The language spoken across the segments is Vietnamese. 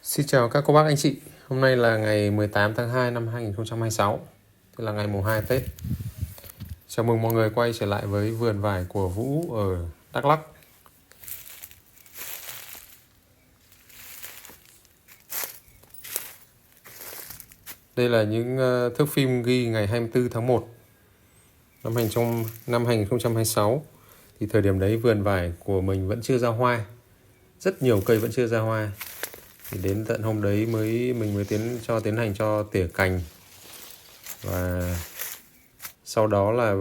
Xin chào các cô bác anh chị. Hôm nay là ngày 18 tháng 2 năm 2026, tức là ngày mùng 2 Tết. Chào mừng mọi người quay trở lại với vườn vải của Vũ ở Đắk Lắk. Đây là những thước phim ghi ngày 24 tháng 1 năm 2026. Thì thời điểm đấy vườn vải của mình vẫn chưa ra hoa. Rất nhiều cây vẫn chưa ra hoa. Thì đến tận hôm đấy mình mới tiến hành cho tỉa cành, và sau đó là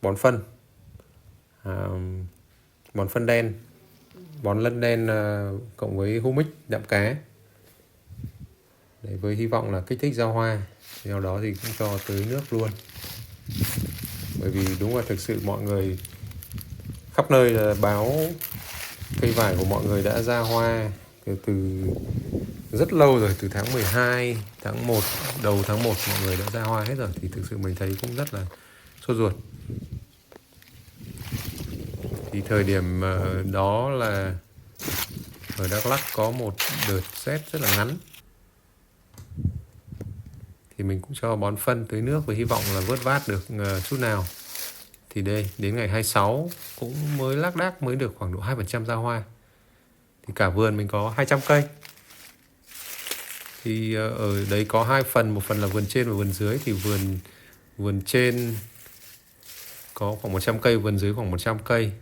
bón phân, bón phân đen, bón lân đen cộng với humic đạm cá, để với hy vọng là kích thích ra hoa. Sau đó thì cũng cho tưới nước luôn, bởi vì đúng là thực sự mọi người khắp nơi là báo cây vải của mọi người đã ra hoa từ rất lâu rồi, từ tháng 12, tháng 1, đầu tháng 1 mọi người đã ra hoa hết rồi. Thì thực sự mình thấy cũng rất là sốt ruột. Thì thời điểm đó là ở Đắk Lắk có một đợt rét rất là ngắn, thì mình cũng cho bón phân tưới nước với hy vọng là vớt vát được chút nào. Thì đây, đến ngày 26 cũng mới lác đác mới được khoảng độ 2% ra hoa. Thì cả vườn mình có 200 cây. Thì ở đấy có hai phần, một phần là vườn trên và vườn dưới. Thì vườn trên có khoảng 100 cây, vườn dưới khoảng 100 cây.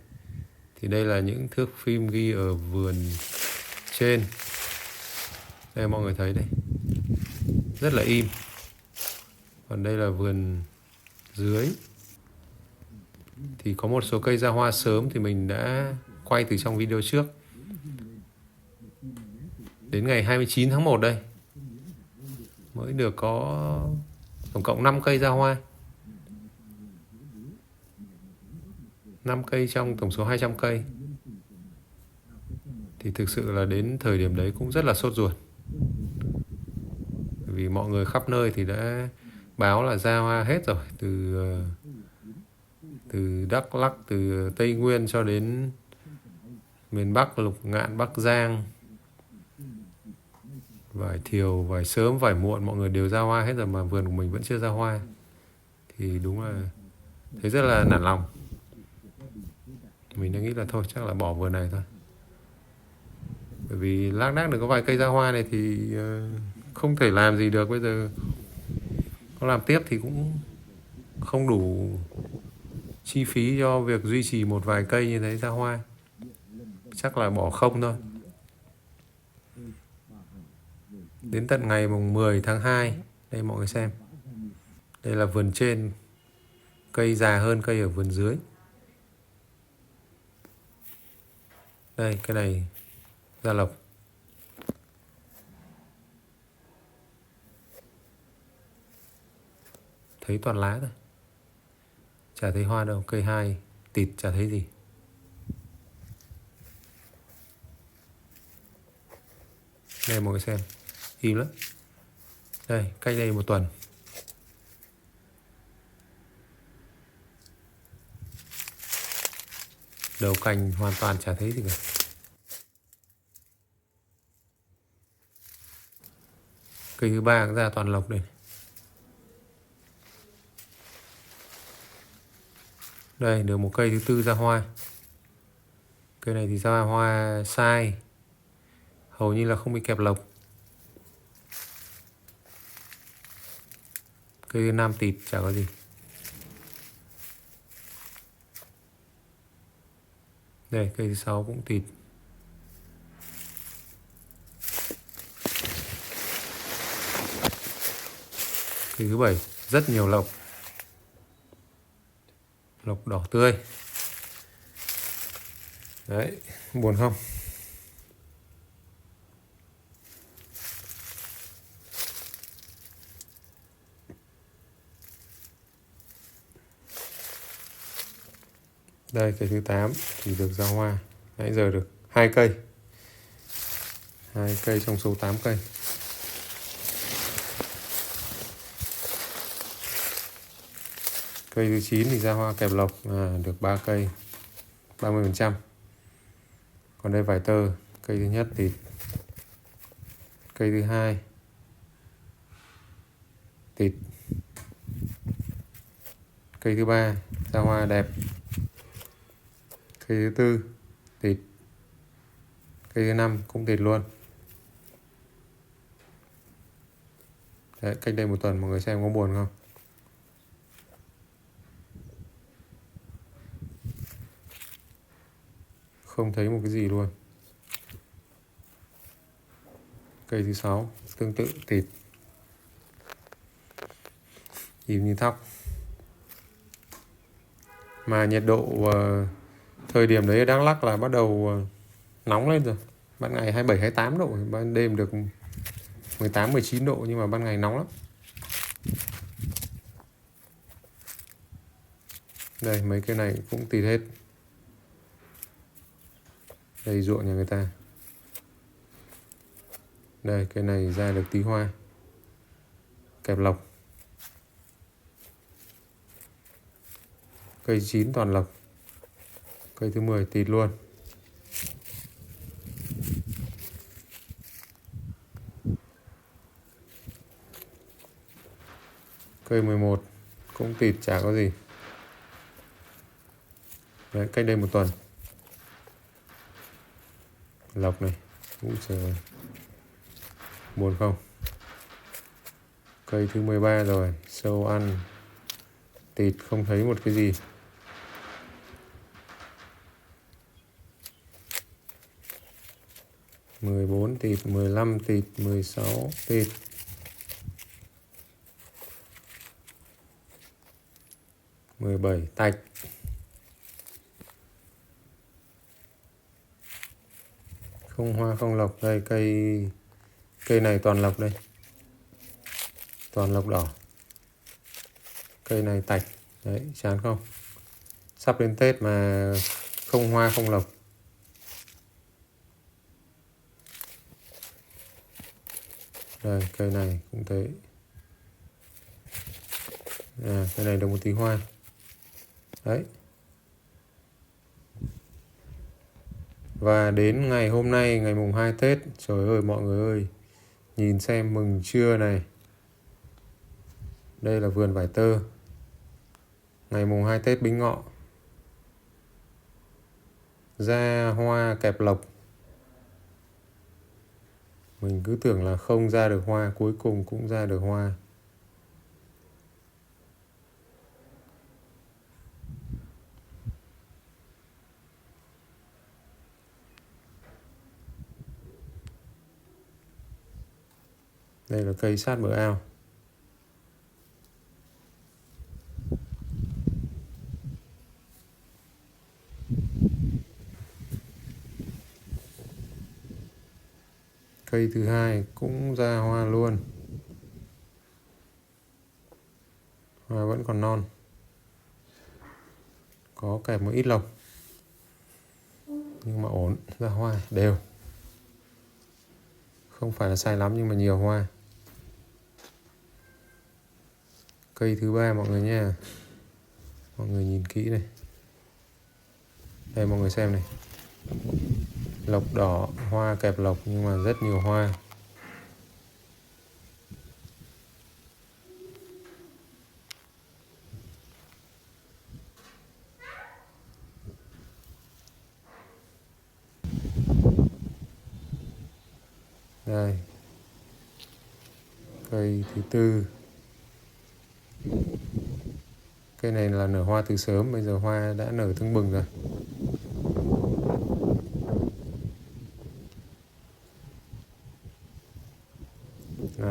Thì đây là những thước phim ghi ở vườn trên. Đây mọi người thấy đây, rất là im. Còn đây là vườn dưới. Thì có một số cây ra hoa sớm thì mình đã quay từ trong video trước. Đến ngày 29 tháng 1 đây mới được có tổng cộng 5 cây ra hoa. 5 cây trong tổng số 200 cây. Thì thực sự là đến thời điểm đấy cũng rất là sốt ruột. Bởi vì mọi người khắp nơi thì đã báo là ra hoa hết rồi. Từ Đắk Lắk, từ Tây Nguyên cho đến miền Bắc, Lục Ngạn, Bắc Giang, vải thiều, vải sớm, vải muộn, mọi người đều ra hoa hết rồi mà vườn của mình vẫn chưa ra hoa. Thì đúng là thấy rất là nản lòng. Mình đã nghĩ là thôi chắc là bỏ vườn này thôi. Bởi vì lác đác được có vài cây ra hoa này thì không thể làm gì được. Bây giờ có làm tiếp thì cũng không đủ chi phí cho việc duy trì một vài cây như thế ra hoa. Chắc là bỏ không thôi. Đến tận ngày mùng 10 tháng 2, đây mọi người xem. Đây là vườn trên, cây già hơn cây ở vườn dưới. Đây, cái này ra lộc. Thấy toàn lá thôi, chả thấy hoa đâu. Cây 2 tịt chả thấy gì. Đây mọi người xem, im lắm. Đây, cách đây 1 tuần. Đầu cành hoàn toàn chả thấy gì cả. Cây thứ 3 cũng ra toàn lộc đây. Đây, được một cây thứ 4 ra hoa. Cây này thì ra hoa sai, hầu như là không bị kẹp lộc. Cây thứ 5 tịt chả có gì. Đây, cây thứ 6 cũng tịt. Cây thứ 7 rất nhiều lộc. Lộc đỏ tươi. Đấy, buồn không? Đây, cây thứ 8 thì được ra hoa. Nãy giờ được 2 cây. 2 cây trong số 8 cây. Cây thứ 9 thì ra hoa kẹp lộc, được 3 cây, 30%. Còn đây vải tơ, cây thứ nhất thì Cây thứ hai tịt. Cây thứ ba ra hoa đẹp. Cây thứ tư tịt. Cây thứ năm cũng tịt luôn. Đấy, cách đây một tuần mọi người xem có buồn không? Không thấy một cái gì luôn. Cây thứ 6 tương tự tịt. Im như thóc. Mà nhiệt độ thời điểm đấy ở Đắk Lắk là bắt đầu nóng lên rồi. Ban ngày 27 28 độ, ban đêm được 18 19 độ, nhưng mà ban ngày nóng lắm. Đây, mấy cái này cũng tịt hết. Đây ruộng nhà người ta. Đây, cây này ra được tí hoa. Kẹp lộc. Cây 9 toàn lộc. Cây thứ 10 tịt luôn. Cây 11 cũng tịt chả có gì. Đấy, cách đây một tuần. Lộc này. Úi trời, buồn không? Cây thứ 13 rồi. Sâu ăn. Tịt không thấy một cái gì. Mười 14 tịt, 15 tịt, 16 tịt. Mười 17 tạch. Không hoa không lộc. Đây cây này toàn lộc đây. Toàn lộc đỏ. Cây này tạch. Đấy, chán không? Sắp đến Tết mà không hoa không lộc. Đây, cây này cũng thế. Cây này được một tí hoa. Đấy. Và đến ngày hôm nay, ngày mùng 2 Tết, trời ơi mọi người ơi, nhìn xem mừng trưa này. Đây là vườn vải tơ. Ngày mùng 2 Tết Bính Ngọ. Ra hoa kẹp lộc. Mình cứ tưởng là không ra được hoa, cuối cùng cũng ra được hoa. Đây là cây sát bờ ao. Cây thứ hai cũng ra hoa luôn. Hoa vẫn còn non. Có kẹp một ít lộc. Nhưng mà ổn, ra hoa đều. Không phải là sai lắm nhưng mà nhiều hoa. Cây thứ ba mọi người nha. Mọi người nhìn kỹ này. Đây mọi người xem này. Lộc đỏ, hoa kẹp lộc nhưng mà rất nhiều hoa. Đây. Cây thứ tư. Cây này là nở hoa từ sớm, bây giờ hoa đã nở tưng bừng rồi.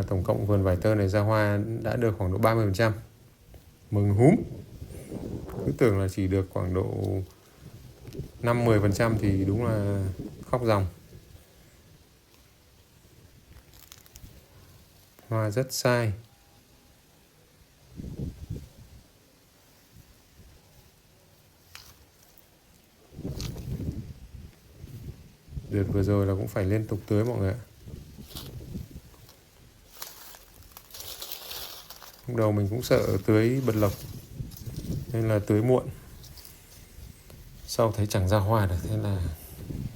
Tổng cộng vườn vải tơ này ra hoa đã được khoảng độ 30%. Mừng húm. Cứ tưởng là chỉ được khoảng độ 5-10% thì đúng là khóc ròng. Hoa rất sai. Đợt vừa rồi là cũng phải liên tục tưới mọi người ạ. Lúc đầu mình cũng sợ tưới bật lộc nên là tưới muộn. Sau thấy chẳng ra hoa được, thế là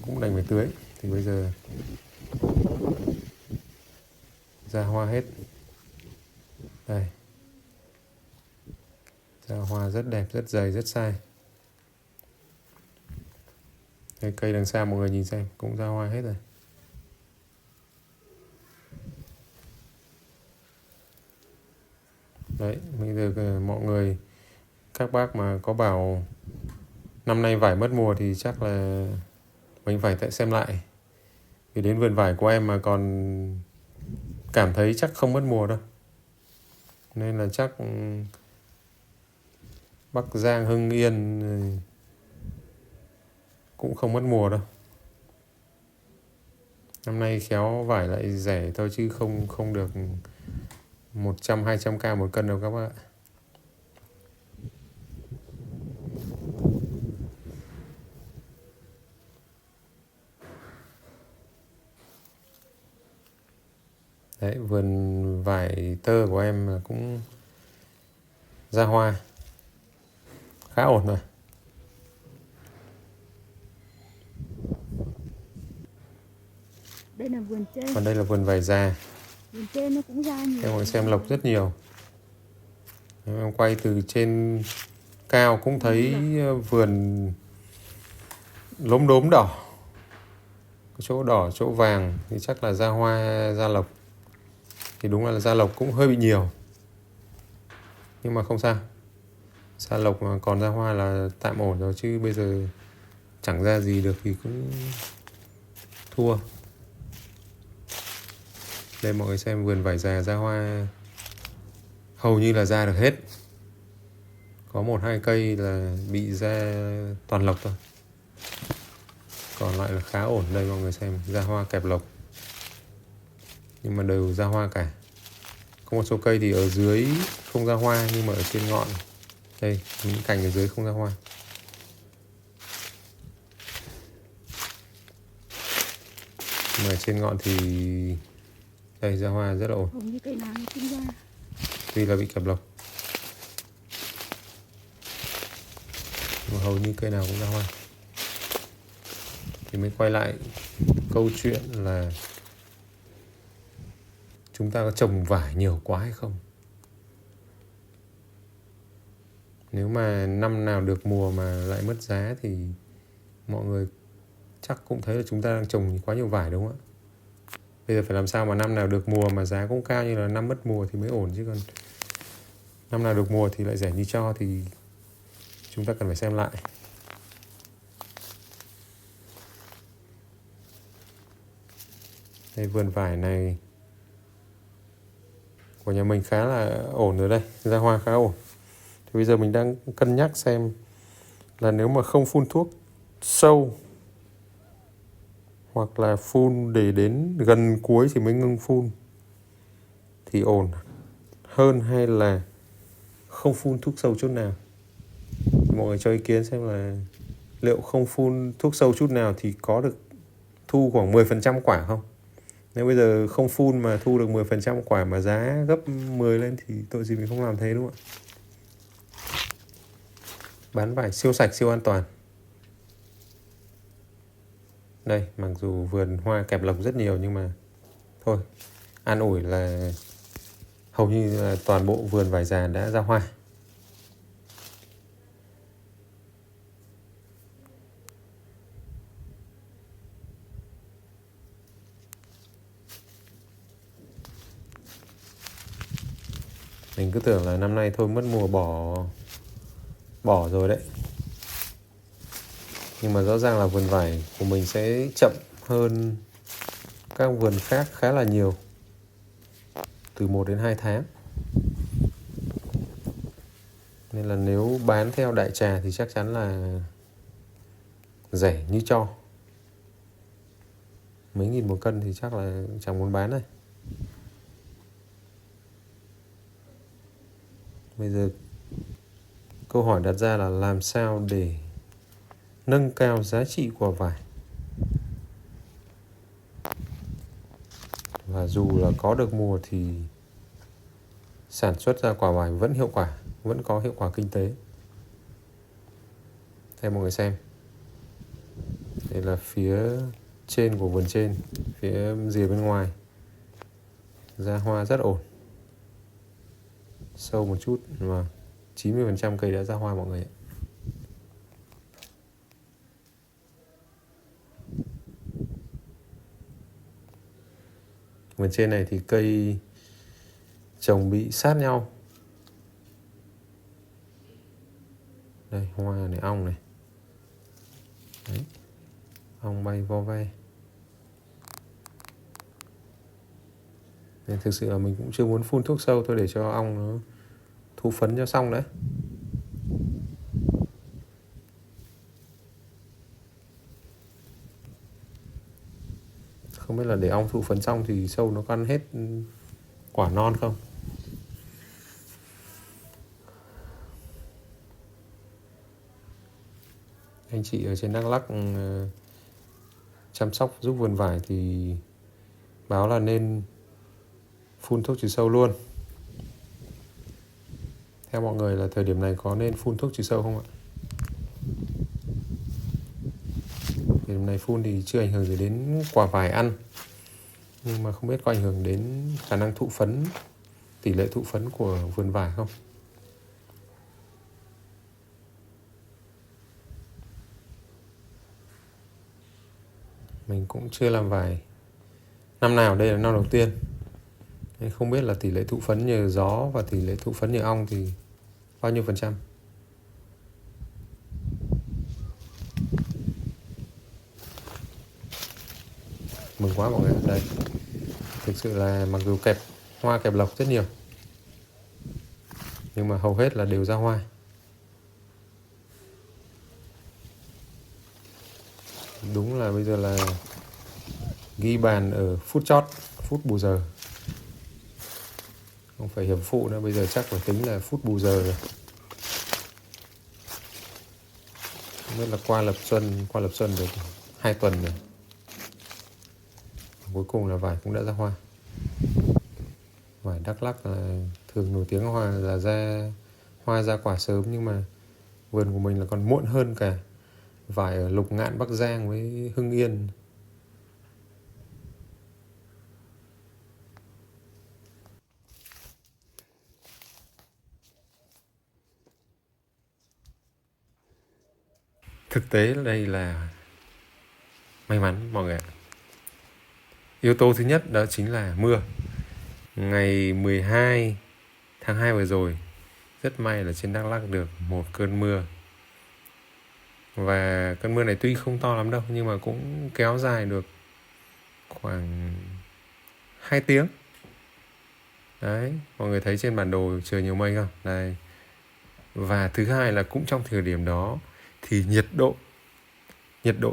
cũng đành phải tưới. Thì bây giờ ra hoa hết. Đây, ra hoa rất đẹp, rất dày, rất sai. Đây, cây đằng xa mọi người nhìn xem, cũng ra hoa hết rồi. Đấy, bây giờ mọi người, các bác mà có bảo năm nay vải mất mùa thì chắc là mình phải tại xem lại. Vì đến vườn vải của em mà còn cảm thấy chắc không mất mùa đâu. Nên là chắc Bắc Giang, Hưng Yên cũng không mất mùa đâu. Năm nay khéo vải lại rẻ thôi chứ không được 100-200k một cân đâu các bác ạ. Đấy, vườn vải tơ của em cũng ra hoa khá ổn rồi. Đây là vườn trên. Còn đây là vườn vải già. Vườn trên nó cũng ra nhiều. Em còn xem lộc rất nhiều. Em quay từ trên cao cũng thấy vườn lốm đốm đỏ. Chỗ đỏ, chỗ vàng thì chắc là ra hoa, ra lộc. Thì đúng là ra lộc cũng hơi bị nhiều. Nhưng mà không sao. Ra lộc mà còn ra hoa là tạm ổn rồi, chứ bây giờ chẳng ra gì được thì cũng thua. Đây mọi người xem, vườn vải già ra hoa hầu như là ra được hết. Có 1-2 cây là bị ra toàn lộc thôi. Còn lại là khá ổn. Đây mọi người xem, ra hoa kẹp lộc. Nhưng mà đều ra hoa cả. Có một số cây thì ở dưới không ra hoa, nhưng mà ở trên ngọn, đây, những cành ở dưới không ra hoa. Nhưng mà trên ngọn thì đây, ra hoa rất là ổn. Hầu như cây nào nó cũng ra. Tuy là bị kẹp lộc, nhưng mà hầu như cây nào cũng ra hoa. Thì mới quay lại câu chuyện là chúng ta có trồng vải nhiều quá hay không. Nếu mà năm nào được mùa mà lại mất giá thì mọi người chắc cũng thấy là chúng ta đang trồng quá nhiều vải, đúng không ạ? Bây giờ phải làm sao mà năm nào được mùa mà giá cũng cao như là năm mất mùa thì mới ổn, chứ còn năm nào được mùa thì lại rẻ như cho thì chúng ta cần phải xem lại. Đây, vườn vải này của nhà mình khá là ổn rồi đây, ra hoa khá ổn. Thì bây giờ mình đang cân nhắc xem là nếu mà không phun thuốc sâu, hoặc là phun để đến gần cuối thì mới ngưng phun thì ổn hơn, hay là không phun thuốc sâu chút nào. Mọi người cho ý kiến xem là liệu không phun thuốc sâu chút nào thì có được thu khoảng 10% quả không. Nếu bây giờ không phun mà thu được 10% quả mà giá gấp 10 lên thì tội gì mình không làm thế, đúng không ạ? Bán vải siêu sạch, siêu an toàn. Đây, mặc dù vườn hoa kẹp lộc rất nhiều nhưng mà thôi, an ủi là hầu như là toàn bộ vườn vải già đã ra hoa. Mình cứ tưởng là năm nay thôi mất mùa bỏ rồi đấy. Nhưng mà rõ ràng là vườn vải của mình sẽ chậm hơn các vườn khác khá là nhiều, từ 1 đến 2 tháng. Nên là nếu bán theo đại trà thì chắc chắn là rẻ như cho. Mấy nghìn một cân thì chắc là chẳng muốn bán này. Bây giờ câu hỏi đặt ra là làm sao để nâng cao giá trị của vải. Và dù là có được mùa thì sản xuất ra quả vải vẫn hiệu quả, vẫn có hiệu quả kinh tế. Đây mọi người xem. Đây là phía trên của vườn trên, phía rìa bên ngoài Ra hoa rất ổn. Sâu một chút mà 90% cây đã ra hoa mọi người ạ. Vườn trên này thì cây trồng bị sát nhau. Đây, hoa này, ong này. Đấy. Ong bay vo ve. Nên thực sự là mình cũng chưa muốn phun thuốc sâu thôi, để cho ong nó thu phấn cho xong đấy. Không biết là để ong thụ phấn xong thì sâu nó có ăn hết quả non không. Anh chị ở trên Đắk Lắk chăm sóc giúp vườn vải thì báo là nên phun thuốc trừ sâu luôn. Theo mọi người là thời điểm này có nên phun thuốc trừ sâu không ạ? Thời điểm này phun thì chưa ảnh hưởng gì đến quả vải ăn, nhưng mà không biết có ảnh hưởng đến khả năng thụ phấn, tỷ lệ thụ phấn của vườn vải không. Mình cũng chưa làm vải năm nào, đây là năm đầu tiên nên không biết là tỷ lệ thụ phấn nhờ gió và tỷ lệ thụ phấn nhờ ong thì bao nhiêu %. Mừng quá mọi người. Đây, thực sự là mặc dù kẹp hoa kẹp lộc rất nhiều nhưng mà hầu hết là đều ra hoa. Đúng là bây giờ là ghi bàn ở phút chót, phút bù giờ. Không phải hiểm phụ nữa, bây giờ chắc phải tính là phút bù giờ rồi. Không biết là qua lập xuân được 2 tuần rồi. Cuối cùng là vải cũng đã ra hoa. Vải Đắk Lắk là thường nổi tiếng hoa là ra quả sớm, nhưng mà vườn của mình là còn muộn hơn cả vải ở Lục Ngạn, Bắc Giang với Hưng Yên. Thực tế đây là may mắn mọi người ạ. Yếu tố thứ nhất đó chính là mưa. Ngày 12 tháng 2 vừa rồi, rất may là trên Đắk Lắk được một cơn mưa. Và cơn mưa này tuy không to lắm đâu, nhưng mà cũng kéo dài được khoảng 2 tiếng. Đấy, mọi người thấy trên bản đồ trời nhiều mây không? Đây. Và thứ hai là cũng trong thời điểm đó thì nhiệt độ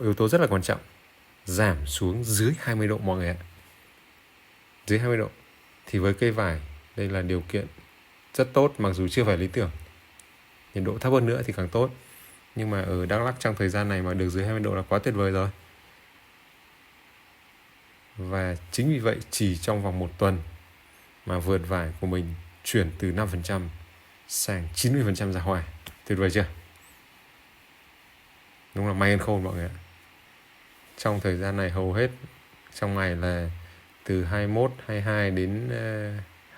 yếu tố rất là quan trọng, giảm xuống dưới 20 độ mọi người ạ. Dưới 20 độ thì với cây vải đây là điều kiện rất tốt, mặc dù chưa phải lý tưởng. Nhiệt độ thấp hơn nữa thì càng tốt. Nhưng mà ở Đắk Lắk trong thời gian này mà được dưới 20 độ là quá tuyệt vời rồi. Và chính vì vậy chỉ trong vòng 1 tuần mà vườn vải của mình chuyển từ 5% sang 90% ra hoa. Tuyệt vời chưa? Đúng là may hơn khôn mọi người ạ. Trong thời gian này hầu hết trong ngày là từ 21, 22 đến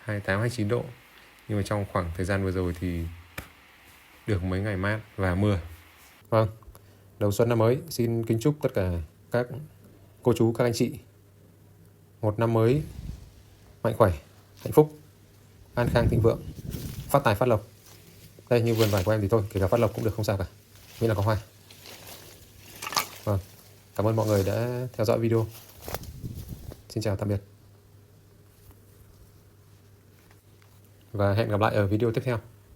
28, 29 độ. Nhưng mà trong khoảng thời gian vừa rồi thì được mấy ngày mát và mưa. Vâng, đầu xuân năm mới xin kính chúc tất cả các cô chú, các anh chị một năm mới mạnh khỏe, hạnh phúc, an khang thịnh vượng, phát tài phát lộc. Đây, như vườn vải của em thì thôi, kể cả phát lộc cũng được, không sao cả, miễn là có hoa. Vâng, cảm ơn mọi người đã theo dõi video. Xin chào tạm biệt và hẹn gặp lại ở video tiếp theo.